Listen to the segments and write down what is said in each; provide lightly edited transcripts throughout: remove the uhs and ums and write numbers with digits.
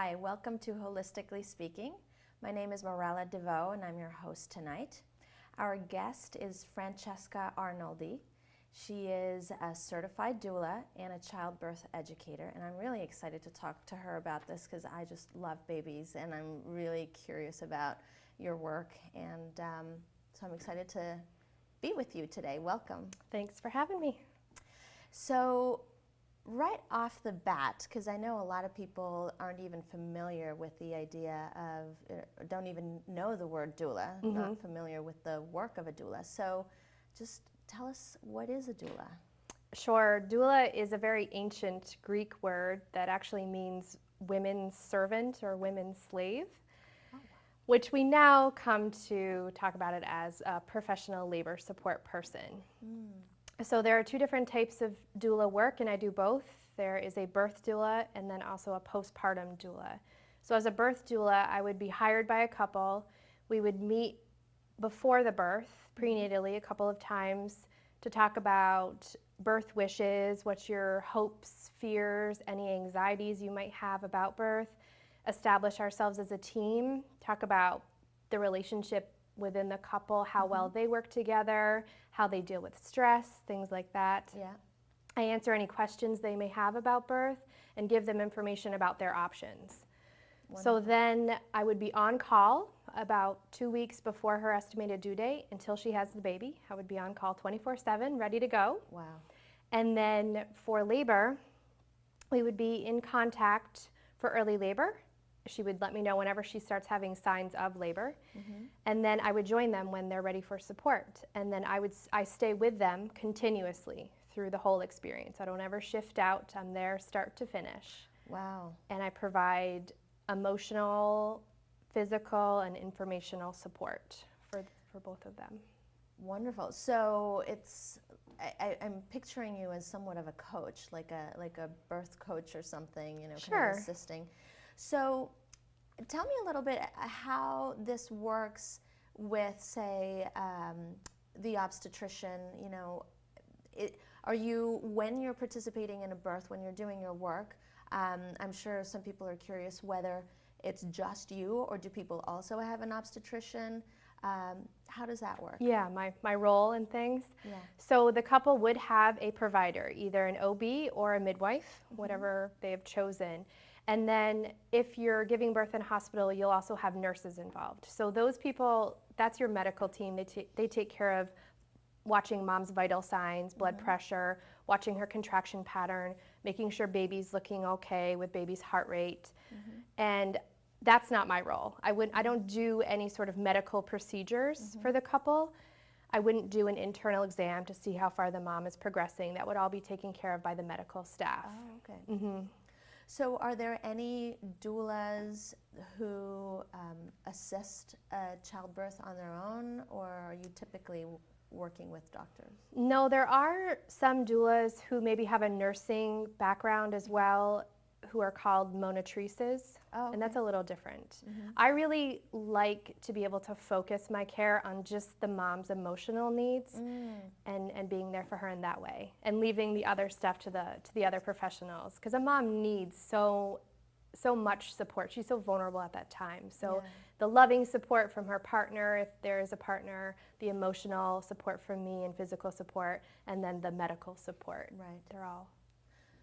Hi, welcome to Holistically Speaking. My name is Morella DeVoe and I'm your host tonight. Our guest is Francesca Arnoldy. She is a certified doula and a childbirth educator, and I'm really excited to talk to her about this because I just love babies and I'm really curious about your work, and so I'm excited to be with you today. Welcome. Thanks for having me. So right off the bat, because I know a lot of people aren't even familiar with the idea of, don't even know the word doula, not familiar with the work of a doula. So just tell us, what is a doula? Sure. Doula is a very ancient Greek word that actually means women's servant or women's slave, which we now come to talk about it as a professional labor support person. So there are two different types of doula work, and I do both. There is a birth doula and then also a postpartum doula. So as a birth doula, I would be hired by a couple. We would meet before the birth, prenatally, a couple of times to talk about birth wishes, what's your hopes, fears, any anxieties you might have about birth, establish ourselves as a team, talk about the relationship within the couple, how well they work together, how they deal with stress, things like that. Yeah. I answer any questions they may have about birth and give them information about their options. Wonderful. So then I would be on call about 2 weeks before her estimated due date until she has the baby. I would be on call 24/7, ready to go. Wow. And then for labor, we would be in contact for early labor. She would let me know whenever she starts having signs of labor. And then I would join them when they're ready for support. And then I stay with them continuously through the whole experience. I don't ever shift out. I'm there start to finish. Wow. And I provide emotional, physical, and informational support for both of them. Wonderful. So I'm picturing you as somewhat of a coach, like a birth coach or something, kind Sure. of assisting. So tell me a little bit how this works with, say, the obstetrician. Are you, when you're participating in a birth, when you're doing your work, I'm sure some people are curious whether it's just you or do people also have an obstetrician? How does that work? Yeah, my role and things. Yeah. So the couple would have a provider, either an OB or a midwife, whatever they have chosen. And then if you're giving birth in a hospital, you'll also have nurses involved. So those people, that's your medical team. They take care of watching mom's vital signs, blood pressure, watching her contraction pattern, making sure baby's looking okay with baby's heart rate. And that's not my role. I don't do any sort of medical procedures for the couple. I wouldn't do an internal exam to see how far the mom is progressing. That would all be taken care of by the medical staff. Oh, okay. So are there any doulas who assist childbirth on their own, or are you typically working with doctors? No, there are some doulas who maybe have a nursing background as well, who are called monitrices, and that's a little different. I really like to be able to focus my care on just the mom's emotional needs and being there for her in that way, and leaving the other stuff to the other professionals, because a mom needs so much support. She's so vulnerable at that time. So the loving support from her partner, if there is a partner, the emotional support from me and physical support, and then the medical support. Right. They're all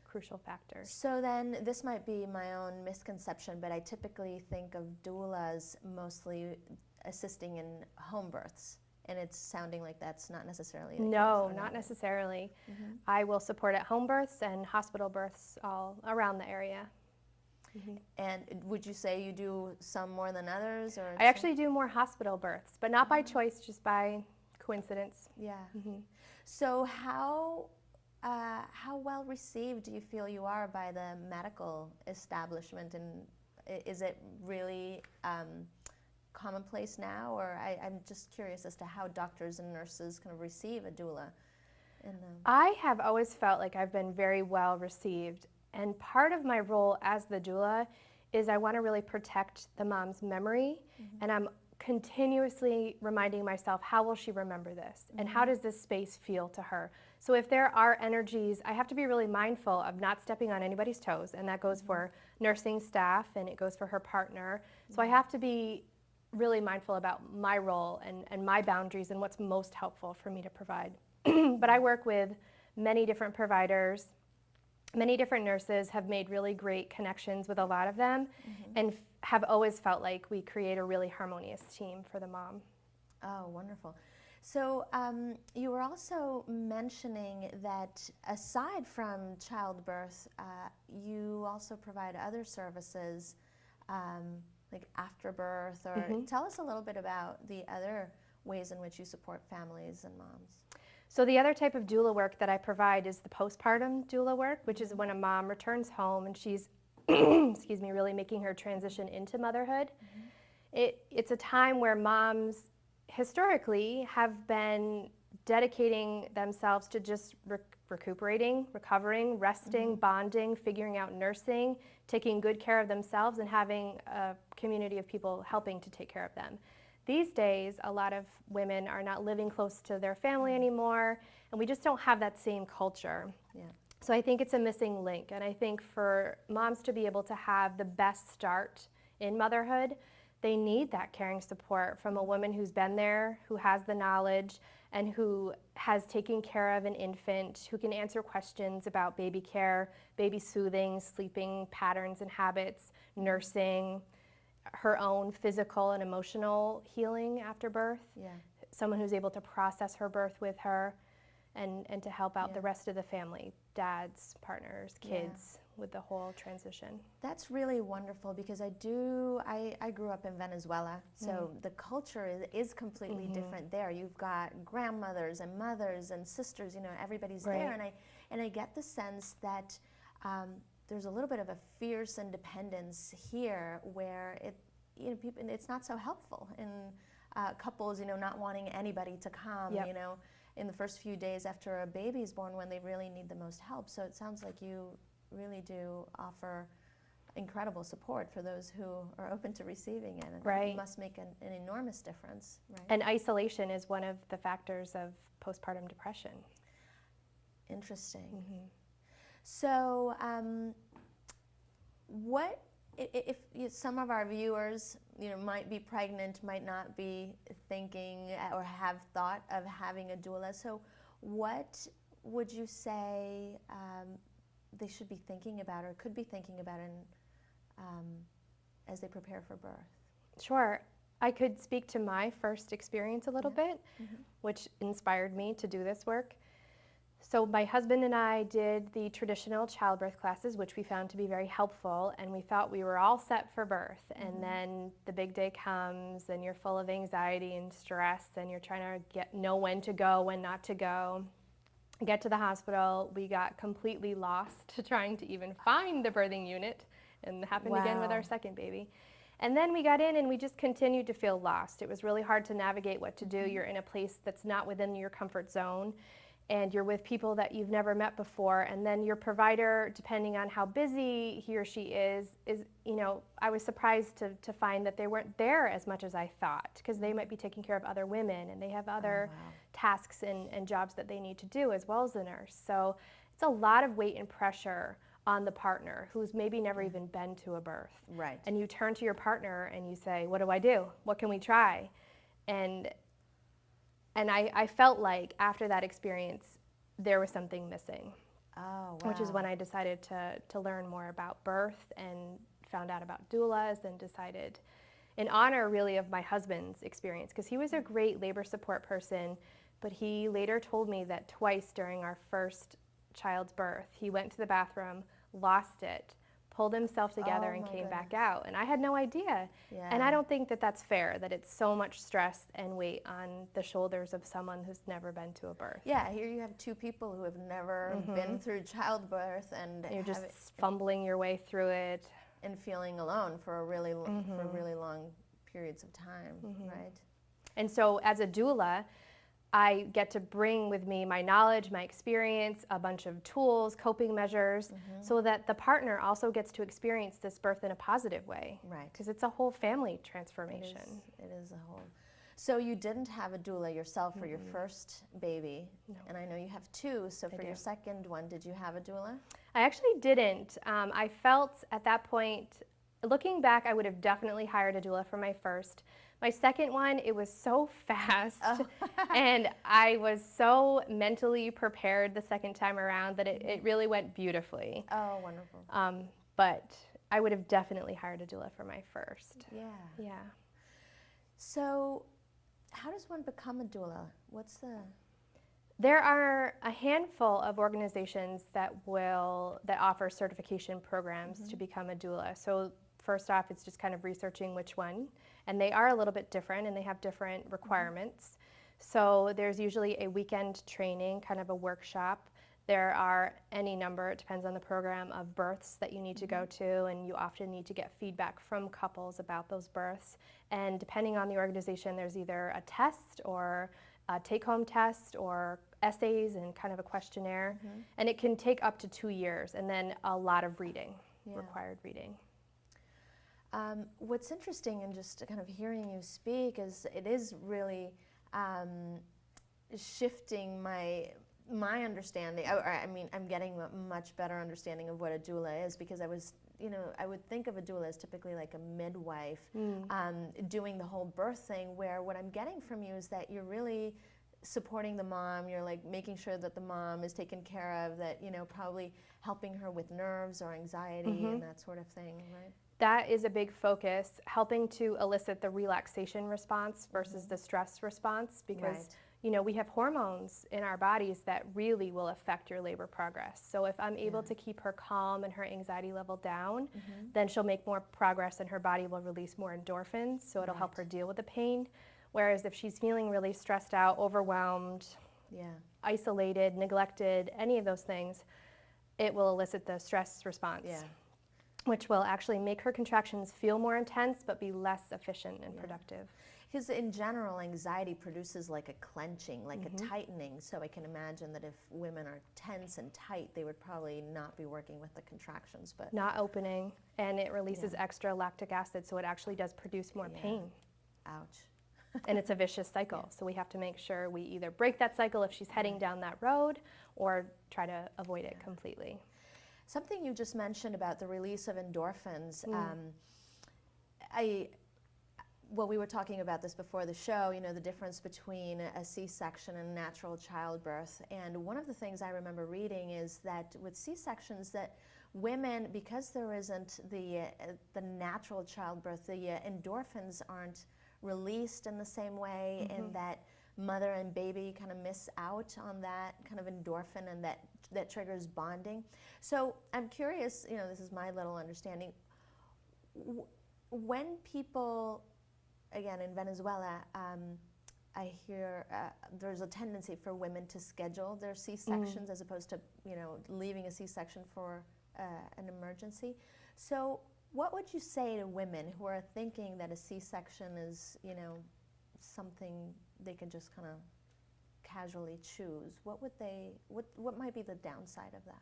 crucial factors. So then, this might be my own misconception, but I typically think of doulas mostly assisting in home births, and it's sounding like that's not necessarily the case. No, not necessarily. I will support at home births and hospital births all around the area. And would you say you do some more than others, or? I actually do more hospital births, but not by choice, just by coincidence. Yeah. So how well received do you feel you are by the medical establishment, and is it really commonplace now, or I'm just curious as to how doctors and nurses kind of receive a doula? I have always felt like I've been very well received, and part of my role as the doula is I want to really protect the mom's memory, and I'm continuously reminding myself, how will she remember this? And how does this space feel to her? So if there are energies, I have to be really mindful of not stepping on anybody's toes, and that goes for nursing staff, and it goes for her partner. So I have to be really mindful about my role and my boundaries and what's most helpful for me to provide. But I work with many different providers, many different nurses, have made really great connections with a lot of them, and have always felt like we create a really harmonious team for the mom. Oh, wonderful. So you were also mentioning that aside from childbirth, you also provide other services like afterbirth, or tell us a little bit about the other ways in which you support families and moms. So the other type of doula work that I provide is the postpartum doula work, which is when a mom returns home and she's, excuse me, really making her transition into motherhood. It's a time where moms historically have been dedicating themselves to just recuperating, recovering, resting, bonding, figuring out nursing, taking good care of themselves, and having a community of people helping to take care of them. These days, a lot of women are not living close to their family anymore, and we just don't have that same culture. Yeah. So I think it's a missing link, and I think for moms to be able to have the best start in motherhood, they need that caring support from a woman who's been there, who has the knowledge, and who has taken care of an infant, who can answer questions about baby care, baby soothing, sleeping patterns and habits, nursing, her own physical and emotional healing after birth. Yeah. Someone who's able to process her birth with her, and to help out the rest of the family, dads, partners, kids, with the whole transition. That's really wonderful, because I grew up in Venezuela, so the culture is completely different there. You've got grandmothers and mothers and sisters, you know, everybody's there, and I get the sense that there's a little bit of a fierce independence here, where it's not so helpful in couples, you know, not wanting anybody to come, you know, in the first few days after a baby is born, when they really need the most help. So it sounds like you really do offer incredible support for those who are open to receiving it. And it must make an enormous difference. Right? And isolation is one of the factors of postpartum depression. Interesting. So what if some of our viewers, you know, might be pregnant, might not be thinking or have thought of having a doula, so what would you say they should be thinking about, or could be thinking about as they prepare for birth? Sure. I could speak to my first experience a little bit, which inspired me to do this work. So my husband and I did the traditional childbirth classes, which we found to be very helpful, and we thought we were all set for birth. And then the big day comes, and you're full of anxiety and stress, and you're trying to know when to go, when not to go. Get to the hospital, we got completely lost trying to even find the birthing unit, and it happened again with our second baby. And then we got in, and we just continued to feel lost. It was really hard to navigate what to do. You're in a place that's not within your comfort zone, and you're with people that you've never met before, and then your provider, depending on how busy he or she is, you know, I was surprised to find that they weren't there as much as I thought, because they might be taking care of other women, and they have other tasks and jobs that they need to do, as well as the nurse. So it's a lot of weight and pressure on the partner who's maybe never even been to a birth. Right. And you turn to your partner and you say, what do I do? What can we try? And I felt like after that experience, there was something missing. Oh, wow. Which is when I decided to learn more about birth, and found out about doulas, and decided, in honor really of my husband's experience, because he was a great labor support person, but he later told me that twice during our first child's birth, he went to the bathroom, lost it, pulled himself together, and came back out. And I had no idea. Yeah. And I don't think that that's fair, that it's so much stress and weight on the shoulders of someone who's never been to a birth. Yeah, here you have two people who have never been through childbirth, and you're just fumbling your way through it. And feeling alone for really long periods of time, right? And so as a doula, I get to bring with me my knowledge, my experience, a bunch of tools, coping measures, so that the partner also gets to experience this birth in a positive way. Right. Because it's a whole family transformation. It is a whole. So you didn't have a doula yourself for your first baby, and I know you have two. So for your second one, did you have a doula? I actually didn't. I felt at that point, looking back, I would have definitely hired a doula for my first. My second one, it was so fast, and I was so mentally prepared the second time around that it really went beautifully. Oh, wonderful. But I would have definitely hired a doula for my first. Yeah. Yeah. So how does one become a doula? There are a handful of organizations that offer certification programs to become a doula. So first off, it's just kind of researching which one, and they are a little bit different, and they have different requirements. So there's usually a weekend training, kind of a workshop. There are any number, it depends on the program, of births that you need to go to, and you often need to get feedback from couples about those births. And depending on the organization, there's either a test or a take-home test or essays and kind of a questionnaire. And it can take up to 2 years, and then a lot of reading, required reading. What's interesting in just kind of hearing you speak is it is really shifting my understanding. I mean, I'm getting a much better understanding of what a doula is, because I would think of a doula as typically like a midwife doing the whole birth thing, where what I'm getting from you is that you're really supporting the mom. You're like making sure that the mom is taken care of, that, probably helping her with nerves or anxiety and that sort of thing, right? That is a big focus, helping to elicit the relaxation response versus the stress response, because we have hormones in our bodies that really will affect your labor progress. So if I'm able to keep her calm and her anxiety level down, then she'll make more progress and her body will release more endorphins, so it'll help her deal with the pain. Whereas if she's feeling really stressed out, overwhelmed, isolated, neglected, any of those things, it will elicit the stress response, which will actually make her contractions feel more intense but be less efficient and productive. Because in general, anxiety produces like a clenching, like a tightening. So I can imagine that if women are tense and tight, they would probably not be working with the contractions. But not opening, and it releases extra lactic acid, so it actually does produce more pain. Ouch. And it's a vicious cycle, so we have to make sure we either break that cycle if she's heading down that road, or try to avoid it completely. Something you just mentioned about the release of endorphins, well, we were talking about this before the show, the difference between a C-section and natural childbirth. And one of the things I remember reading is that with C-sections, that women, because there isn't the natural childbirth, the endorphins aren't released in the same way, and that mother and baby kind of miss out on that kind of endorphin, and that triggers bonding. So I'm curious, this is my little understanding, when people, again, in Venezuela, I hear there's a tendency for women to schedule their C-sections as opposed to, leaving a C-section for an emergency. So what would you say to women who are thinking that a C-section is, something they can just kind of casually choose? What might be the downside of that?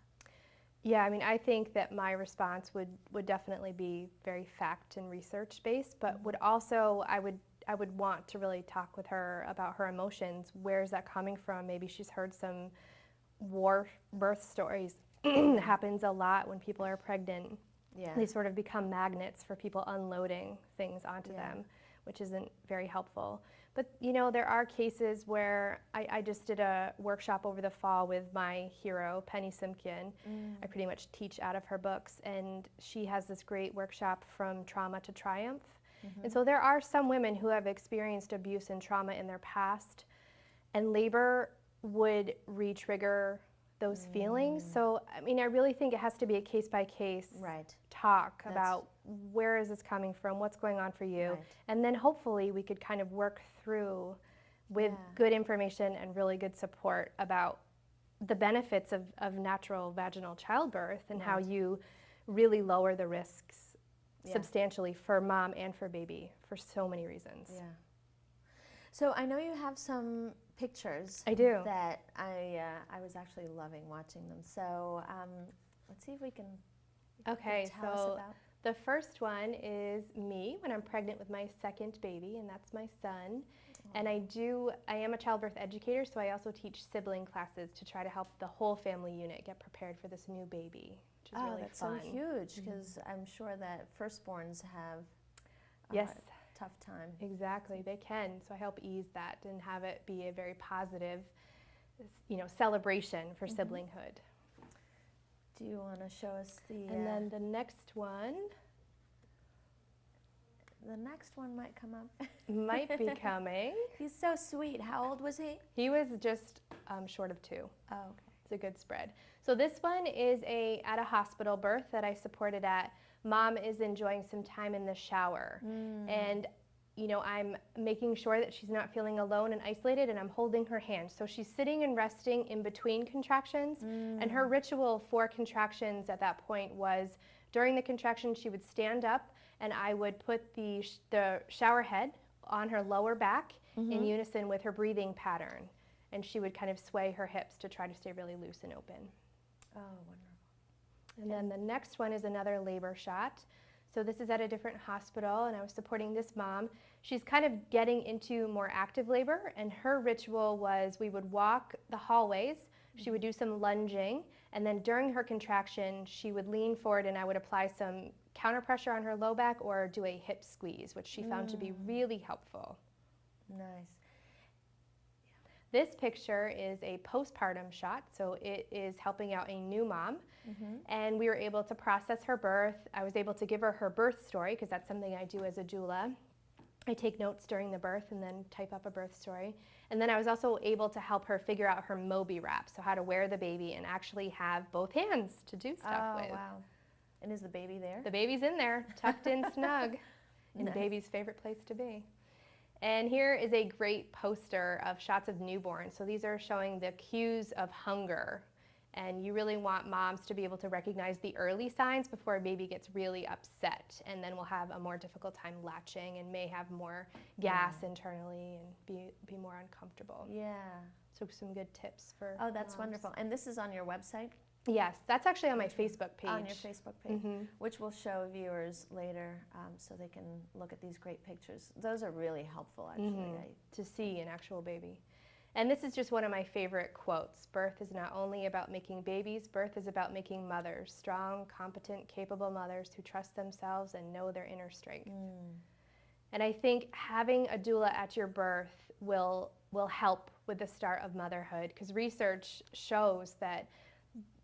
Yeah, I mean, I think that my response would definitely be very fact and research based, but would also, I would want to really talk with her about her emotions. Where is that coming from? Maybe she's heard some war birth stories. It happens a lot when people are pregnant. Yeah. They sort of become magnets for people unloading things onto them, which isn't very helpful. But there are cases where I just did a workshop over the fall with my hero, Penny Simkin. I pretty much teach out of her books, and she has this great workshop, From Trauma to Triumph. And so there are some women who have experienced abuse and trauma in their past, and labor would re-trigger those feelings. So, I mean, I really think it has to be a case-by-case talk about where is this coming from, what's going on for you, and then hopefully we could kind of work through with good information and really good support about the benefits of natural vaginal childbirth and how you really lower the risks substantially for mom and for baby for so many reasons. Yeah. So I know you have some pictures. I do. That I was actually loving watching them. So let's see if we can Okay, tell us so about. the first one is me when I'm pregnant with my second baby, and that's my son. And I am a childbirth educator, so I also teach sibling classes to try to help the whole family unit get prepared for this new baby, which is really That's fun. so huge, because I'm sure that firstborns have Yes, a tough time. exactly, they can. So I help ease that and have it be a very positive, celebration for siblinghood. Do you want to show us the? And then the next one the next one might come up. might be coming. He's so sweet. How old was he? He was just short of 2. Oh, okay. It's a good spread. So this one is at a hospital birth that I supported at. Mom is enjoying some time in the shower. And I'm making sure that she's not feeling alone and isolated, and I'm holding her hand. So she's sitting and resting in between contractions, and her ritual for contractions at that point was during the contraction she would stand up, and I would put the shower head on her lower back in unison with her breathing pattern, and she would kind of sway her hips to try to stay really loose and open. Oh, wonderful. And then the next one is another labor shot. So this is at a different hospital, and I was supporting this mom. She's kind of getting into more active labor, and her ritual was we would walk the hallways, she would do some lunging, and then during her contraction, she would lean forward and I would apply some counter pressure on her low back or do a hip squeeze, which she found to be really helpful. Nice. This picture is a postpartum shot, so it is helping out a new mom, and we were able to process her birth. I was able to give her her birth story, because that's something I do as a doula. I take notes during the birth and then type up a birth story. And then I was also able to help her figure out her Moby wrap, so how to wear the baby and actually have both hands to do stuff with. Oh, wow. And is the baby there? The baby's in there, tucked in snug, in Nice. baby's favorite place to be. And here is a great poster of shots of newborns. So these are showing the cues of hunger. And you really want moms to be able to recognize the early signs before a baby gets really upset. And then will have a more difficult time latching and may have more gas internally and be more uncomfortable. Yeah. So some good tips for Oh, that's moms. wonderful. And this is on your website? Yes, that's actually on my Facebook page. On your Facebook page, which we'll show viewers later so they can look at these great pictures. Those are really helpful, actually. To see an actual baby. And this is just one of my favorite quotes. Birth is not only about making babies, birth is about making mothers, strong, competent, capable mothers who trust themselves and know their inner strength. And I think having a doula at your birth will help with the start of motherhood, because research shows that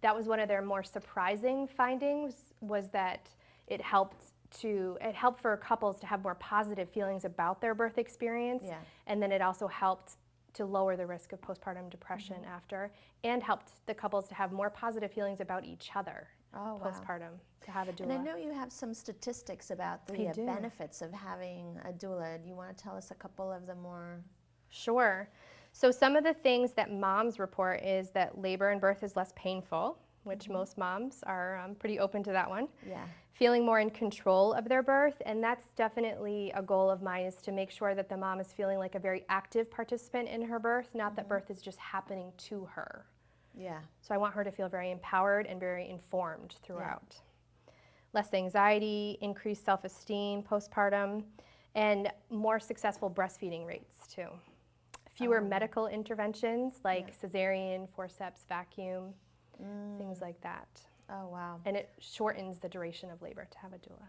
was one of their more surprising findings, was that it helped for couples to have more positive feelings about their birth experience. Yeah. And then it also helped to lower the risk of postpartum depression after, and helped the couples to have more positive feelings about each other postpartum, to have a doula. And I know you have some statistics about the I do. benefits of having a doula. Do you want to tell us a couple of the more? Sure. So some of the things that moms report is that labor and birth is less painful, which most moms are pretty open to that one. Yeah. Feeling more in control of their birth, and that's definitely a goal of mine, is to make sure that the mom is feeling like a very active participant in her birth, not that birth is just happening to her. Yeah. So I want her to feel very empowered and very informed throughout. Less anxiety, increased self-esteem postpartum, and more successful breastfeeding rates too. Fewer medical interventions like cesarean, forceps, vacuum, things like that. Oh, wow. And it shortens the duration of labor to have a doula,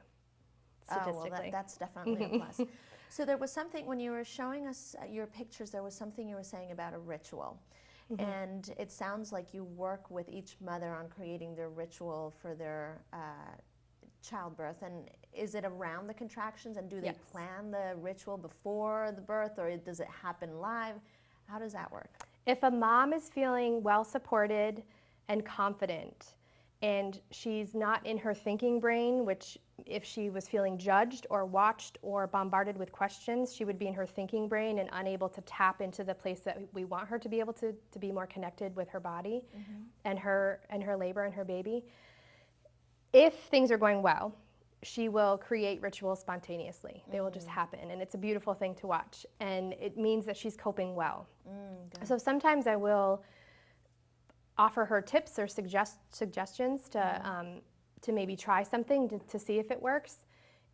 statistically. Oh, well, that's definitely a plus. So there was something, when you were showing us your pictures, there was something you were saying about a ritual. And it sounds like you work with each mother on creating their ritual for their childbirth. And is it around the contractions, and do they plan the ritual before the birth, or does it happen live? How does that work? If a mom is feeling well supported and confident, and she's not in her thinking brain, which if she was feeling judged or watched or bombarded with questions, she would be in her thinking brain and unable to tap into the place that we want her to be able to be more connected with her body and her labor and her baby. If things are going well, she will create rituals spontaneously. They will just happen, and it's a beautiful thing to watch, and it means that she's coping well. So sometimes I will offer her tips or suggestions to maybe try something to see if it works.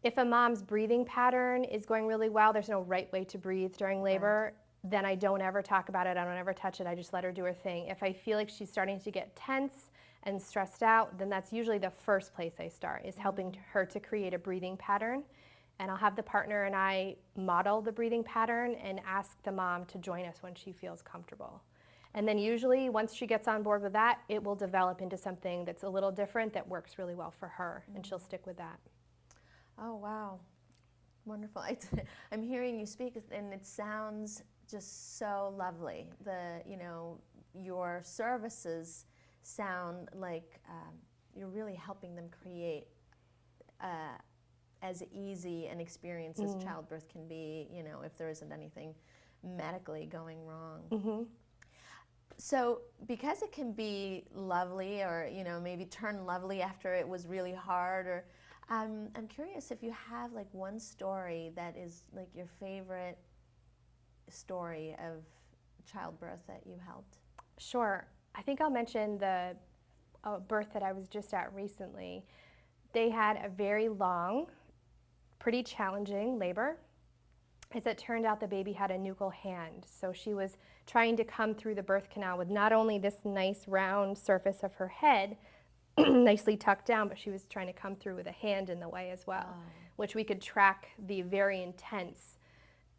If a mom's breathing pattern is going really well, there's no right way to breathe during labor, then I don't ever talk about it, I don't ever touch it, I just let her do her thing. If I feel like she's starting to get tense and stressed out, then that's usually the first place I start, is helping her to create a breathing pattern. And I'll have the partner and I model the breathing pattern and ask the mom to join us when she feels comfortable. And then usually once she gets on board with that, it will develop into something that's a little different that works really well for her, and she'll stick with that. Oh, wow. Wonderful. I'm hearing you speak, and it sounds just so lovely. Your services sound like you're really helping them create as easy an experience as childbirth can be, if there isn't anything medically going wrong. So because it can be lovely, or maybe turn lovely after it was really hard, or I'm curious if you have like one story that is like your favorite story of childbirth that you helped. Sure. I think I'll mention the birth that I was just at recently. They had a very long, pretty challenging labor. As it turned out, the baby had a nuchal hand, so she was trying to come through the birth canal with not only this nice round surface of her head nicely tucked down, but she was trying to come through with a hand in the way as well, which we could track the very intense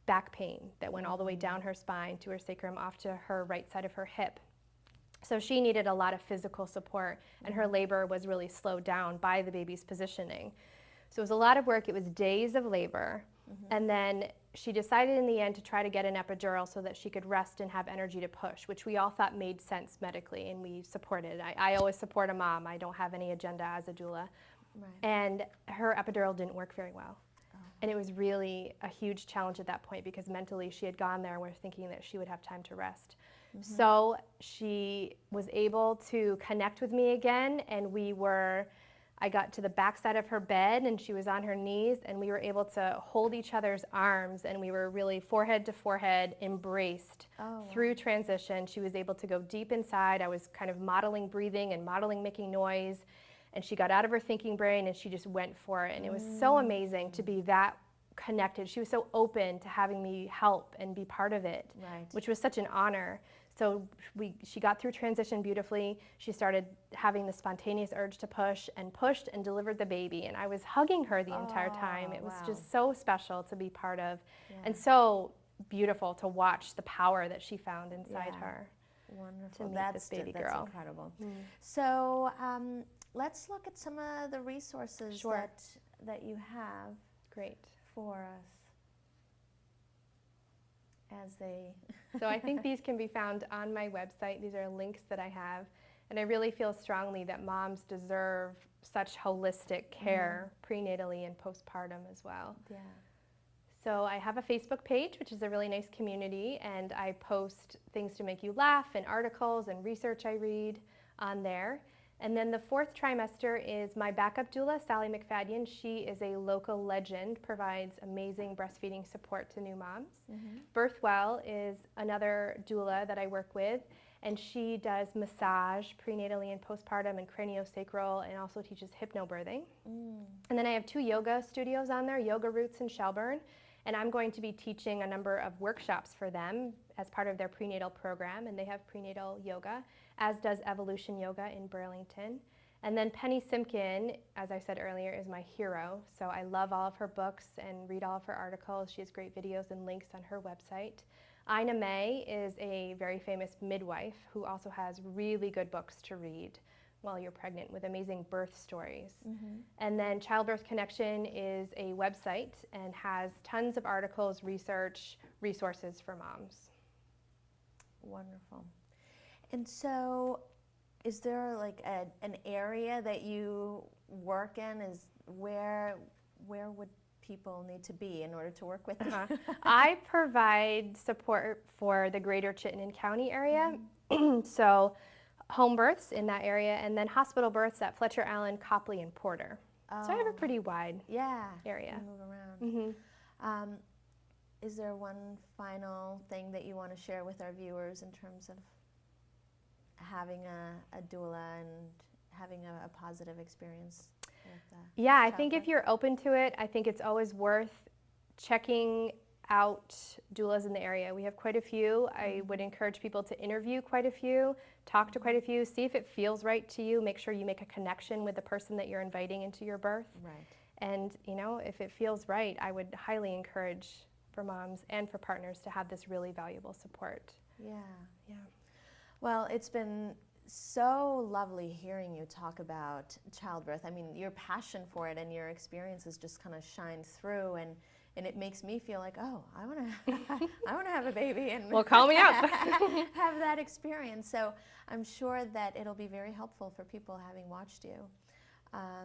back pain that went all the way down her spine to her sacrum off to her right side of her hip. So she needed a lot of physical support, and her labor was really slowed down by the baby's positioning. So it was a lot of work. It was days of labor. And then she decided in the end to try to get an epidural so that she could rest and have energy to push, which we all thought made sense medically, and we supported. I always support a mom. I don't have any agenda as a doula. And her epidural didn't work very well. And it was really a huge challenge at that point, because mentally she had gone there and was thinking that she would have time to rest. So she was able to connect with me again, and I got to the back side of her bed, and she was on her knees, and we were able to hold each other's arms, and we were really forehead to forehead embraced through transition. She was able to go deep inside. I was kind of modeling breathing and modeling making noise, and she got out of her thinking brain, and she just went for it. And it was so amazing to be that connected. She was so open to having me help and be part of it, which was such an honor. So she got through transition beautifully. She started having the spontaneous urge to push, and pushed and delivered the baby. And I was hugging her the entire time. It was just so special to be part of, and so beautiful to watch the power that she found inside her. Wonderful. To meet this baby girl. That's incredible. So let's look at some of the resources that you have. Great. For us. So I think these can be found on my website. These are links that I have, and I really feel strongly that moms deserve such holistic care prenatally and postpartum as well. So I have a Facebook page, which is a really nice community, and I post things to make you laugh and articles and research I read on there. And then the fourth trimester is my backup doula, Sally McFadden. She is a local legend, provides amazing breastfeeding support to new moms. Birthwell is another doula that I work with, and she does massage prenatally and postpartum and craniosacral, and also teaches hypnobirthing. And then I have 2 yoga studios on there, Yoga Roots in Shelburne, and I'm going to be teaching a number of workshops for them as part of their prenatal program, and they have prenatal yoga, as does Evolution Yoga in Burlington. And then Penny Simkin, as I said earlier, is my hero. So I love all of her books and read all of her articles. She has great videos and links on her website. Ina May is a very famous midwife who also has really good books to read while you're pregnant, with amazing birth stories. And then Childbirth Connection is a website and has tons of articles, research, resources for moms. Wonderful. And so is there like an area that you work in? Is where would people need to be in order to work with you? I provide support for the greater Chittenden County area. So home births in that area, and then hospital births at Fletcher Allen, Copley, and Porter. So I have a pretty wide area. You move around. Mm-hmm. Is there one final thing that you want to share with our viewers in terms of having a doula and having a positive experience with Yeah, I think childbirth? if you're open to it, I think it's always worth checking out doulas in the area. We have quite a few. I would encourage people to interview quite a few, talk to quite a few, see if it feels right to you. Make sure you make a connection with the person that you're inviting into your birth. Right. And, you know, if it feels right, I would highly encourage for moms and for partners to have this really valuable support. Yeah. Yeah. Well, it's been so lovely hearing you talk about childbirth. I mean, your passion for it and your experiences just kind of shine through, and it makes me feel like, oh, I want to I want to have a baby and Well, call me up. have that experience. So I'm sure that it'll be very helpful for people having watched you.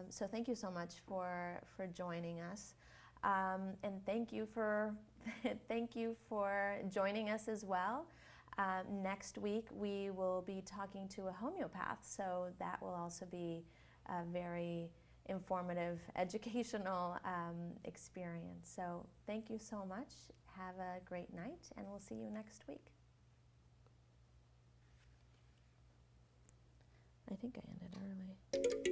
So thank you so much for joining us, and thank you for joining us as well. Next week we will be talking to a homeopath, so that will also be a very informative, educational experience. So thank you so much. Have a great night, and we'll see you next week. I think I ended early.